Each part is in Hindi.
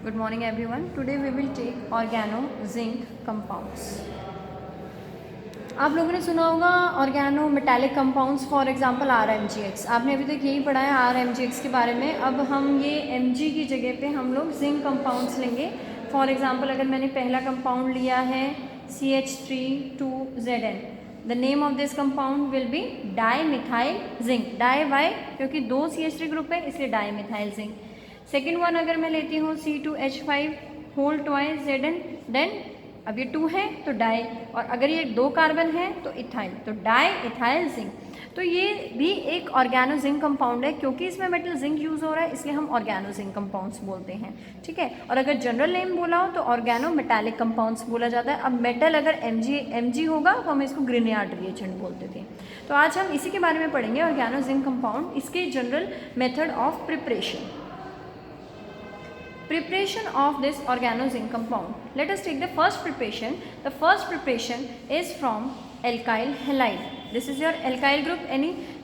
Good morning everyone. Today we will take organo zinc compounds. आप लोगों ने सुना होगा organo metallic compounds for example RMGX. आपने अभी तक यही पढ़ा है RMGX के बारे में. अब हम ये Mg की जगह पे हम लोग जिंक कंपाउंड्स लेंगे. फॉर एग्जांपल अगर मैंने पहला कंपाउंड लिया है CH3,2Zn, the name of this compound will be dimethyl zinc. Di why क्योंकि दो CH3 ग्रुप है इसलिए डाईमिथाइल जिंक. सेकेंड वन अगर मैं लेती हूँ C2H5 whole twice Zn, then अब ये 2 है तो डाई, और अगर ये 2 कार्बन है तो इथाइल, तो डाई इथाइल जिंक. तो ये भी एक ऑर्गेनो जिंक कंपाउंड है. क्योंकि इसमें मेटल जिंक यूज़ हो रहा है इसलिए हम ऑर्गेनो जिंक कंपाउंड्स बोलते हैं. ठीक है. और अगर जनरल नेम बोला हो तो ऑर्गेनो मेटालिक कंपाउंड्स बोला जाता है. अब मेटल अगर Mg होगा तो हम इसको ग्रिनियार्ड रिएजेंट बोलते थे. तो आज हम इसी के बारे में पढ़ेंगे ऑर्गेनो जिंक कंपाउंड, इसके general method of preparation. Preparation of this organo zinc compound. Let us take the first preparation. The first preparation is from alkyl halide. This is your alkyl group.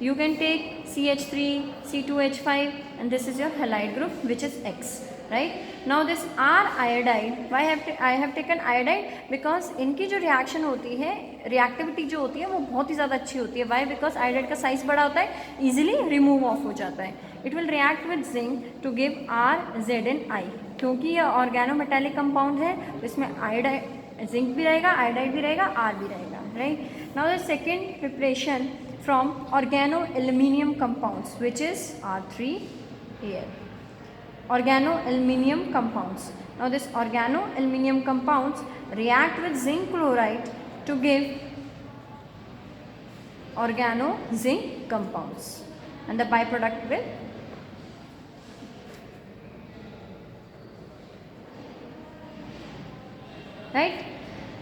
You can take CH3, C2H5, and this is your halide group, which is X. Right? Now this R iodide. Why I have taken iodide? Because इनकी जो रिएक्शन होती है, रिएक्टिविटी जो होती है वो बहुत ही ज़्यादा अच्छी होती है. Why? Because iodide का साइज बड़ा होता है, easily remove ऑफ हो जाता है. It will react with zinc to give RZnI. क्योंकि ये ऑर्गेनो मेटालिक कंपाउंड है तो इसमें आयोडाइड जिंक भी रहेगा, आयोडाइड भी रहेगा, R भी रहेगा. Right. Now the second preparation from organo aluminium compounds which is R3Al. Organo aluminium compounds. Now this organo aluminium compounds react with zinc chloride to give organo zinc compounds, and the byproduct will right.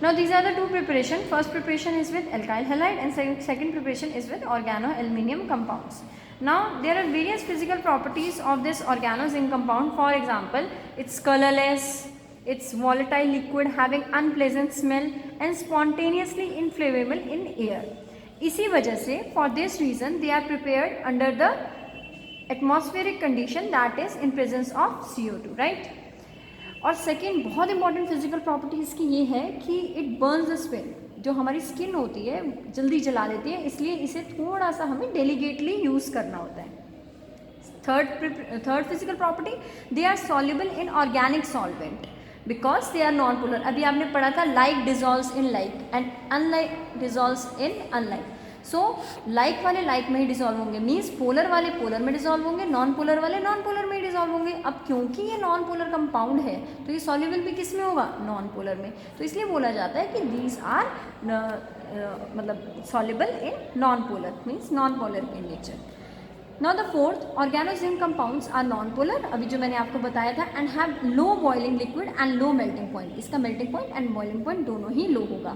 Now these are the two preparation. First preparation is with alkyl halide and second preparation is with organo aluminium compounds. Now there are various physical properties of this organo zinc compound. For example, it's colorless, it's volatile liquid having unpleasant smell and spontaneously inflammable in air. इसी वजह से for this reason they are prepared under the atmospheric condition, that is in presence of CO2. right. और सेकेंड बहुत इंपॉर्टेंट फिजिकल प्रॉपर्टी इसकी ये है कि इट बर्न्स द स्किन. जो हमारी स्किन होती है जल्दी जला लेती है, इसलिए इसे थोड़ा सा हमें डेलीगेटली यूज़ करना होता है. Third physical property, they are soluble in organic solvent because they are non polar. अभी आपने पढ़ा था like dissolves in like and unlike dissolves in unlike. So like वाले लाइक में ही डिजॉल्व होंगे, मीन्स पोलर वाले पोलर में डिजॉल्व होंगे, नॉन पोलर वाले नॉन पोलर में ही डिजॉल्व होंगे. अब क्योंकि ये नॉन पोलर कंपाउंड है तो ये सॉल्युबल भी किस में होगा, नॉन पोलर में. तो इसलिए बोला जाता है कि दीज आर मतलब soluble in non polar, means non polar in nature. Now the fourth, organo zinc compounds are non-polar, अभी जो मैंने आपको बताया था, and have low boiling liquid and low melting point. इसका melting point and boiling point दोनों ही low होगा.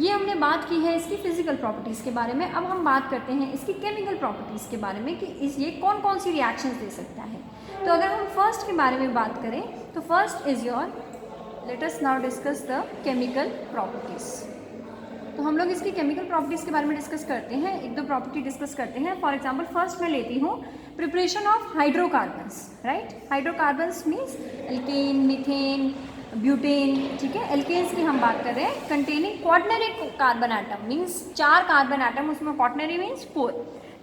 ये हमने बात की है इसकी फिजिकल प्रॉपर्टीज़ के बारे में. अब हम बात करते हैं इसकी केमिकल प्रॉपर्टीज़ के बारे में कि ये कौन कौन सी रिएक्शंस दे सकता है. तो अगर हम फर्स्ट के बारे में बात करें तो first is your, let us now discuss the chemical properties. तो हम लोग इसकी केमिकल प्रॉपर्टीज़ के बारे में डिस्कस करते हैं, एक दो प्रॉपर्टी डिस्कस करते हैं. फॉर एग्जांपल फर्स्ट मैं लेती हूँ preparation of hydrocarbons. Right. Hydrocarbons means alkane, methane, butane. ठीक है. एल्केन्स की हम बात कर रहे हैं containing quaternary carbon atom, means 4 carbon atom, उसमें क्वाटनरी मीन्स 4.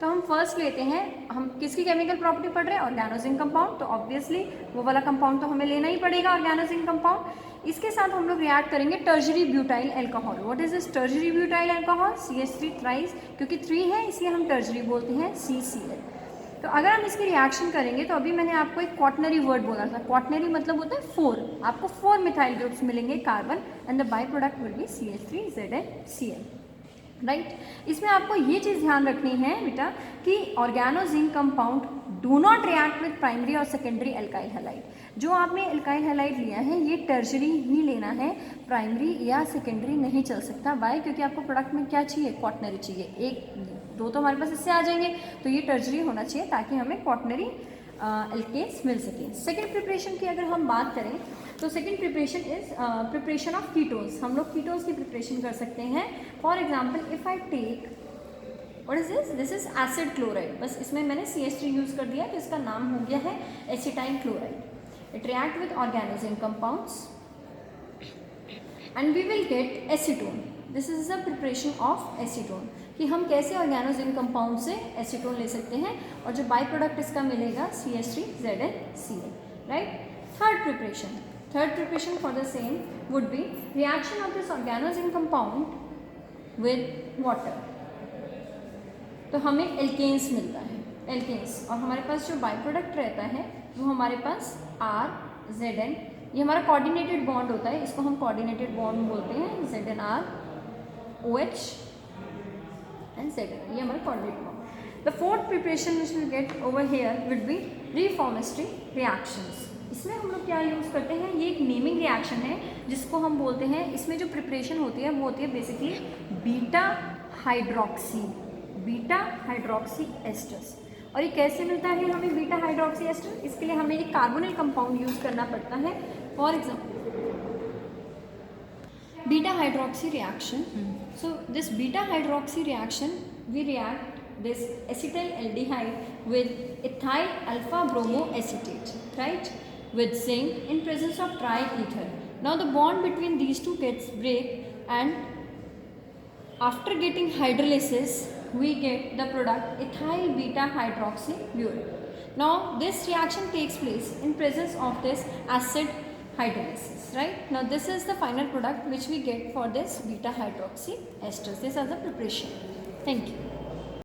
तो हम फर्स्ट लेते हैं, हम किसकी केमिकल प्रॉपर्टी पढ़ रहे हैं, ऑर्गेनो जिंक कंपाउंड. तो ऑब्वियसली वो वाला कंपाउंड तो हमें लेना ही पड़ेगा, ऑर्गेनो जिंक कंपाउंड. इसके साथ हम लोग रिएक्ट करेंगे टर्जरी butyl alcohol. What is this टर्जरी butyl alcohol, CH3 thrice, क्योंकि 3 है इसलिए हम टर्जरी बोलते हैं, CCl. तो अगर हम इसकी रिएक्शन करेंगे तो अभी मैंने आपको एक क्वाटनरी वर्ड बोला था. क्वाटनरी मतलब होता है 4. आपको 4 मिथाइल ग्रुप्स मिलेंगे carbon and the by product will be CH3ZnCl. Right. इसमें आपको ये चीज़ ध्यान रखनी है बेटा कि organo zinc compound do not react with primary और सेकेंडरी एल्काइल हैलाइड. जो आपने एल्काइल हैलाइड लिया है ये टर्जरी ही लेना है, प्राइमरी या सेकेंडरी नहीं चल सकता. वाई? क्योंकि आपको प्रोडक्ट में क्या चाहिए, क्वाटनरी चाहिए. एक दो तो हमारे पास इससे आ जाएंगे, तो ये टर्जरी होना चाहिए ताकि हमें क्वाटनरी एल्केन्स मिल सके. सेकेंड प्रिपरेशन की अगर हम बात करें तो second preparation is preparation of ketones. हम लोग कीटोन्स की प्रिपरेशन कर सकते हैं. For example if I take, what is this, this is acid chloride. बस इसमें मैंने CH3 यूज़ कर दिया तो इसका नाम हो गया है acetyl chloride. it react with organozinc compounds and we will get acetone. This is the preparation of acetone, कि हम कैसे ऑर्गेनोजिन कंपाउंड से एसीटोन ले सकते हैं और जो बाई प्रोडक्ट इसका मिलेगा CH3ZnCl, right. Third preparation for the same would be reaction of this organozinc compound with water. तो हमें एल्केन्स मिलता है, एल्केन्स, और हमारे पास जो बाई प्रोडक्ट रहता है वो हमारे पास RZn, ये हमारा कोऑर्डिनेटेड बॉन्ड होता है, इसको हम कोऑर्डिनेटेड बॉन्ड बोलते हैं, ZnROH and Zn, ये हमारा coordinated bond. The fourth preparation which will get over here will be Reformatsky reactions. इसमें हम लोग क्या यूज़ करते हैं, ये एक नेमिंग रिएक्शन है जिसको हम बोलते हैं, इसमें जो प्रिपरेशन होती है वो होती है बेसिकली बीटा हाइड्रोक्सी एस्टर्स. और ये कैसे मिलता है हमें बीटा हाइड्रोक्सी एस्टर, इसके लिए हमें एक कार्बोनिल कंपाउंड यूज़ करना पड़ता है. For example beta hydroxy reaction. So this beta hydroxy reaction, we react this acetaldehyde with ethyl alpha bromoacetate, right, with zinc in presence of triether. Now the bond between these two gets break and after getting hydrolysis we get the product ethyl beta hydroxybutyrate. Now this reaction takes place in presence of this acid hydrolysis, right. Now this is the final product which we get for this beta hydroxy esters. These are the preparation. Thank you.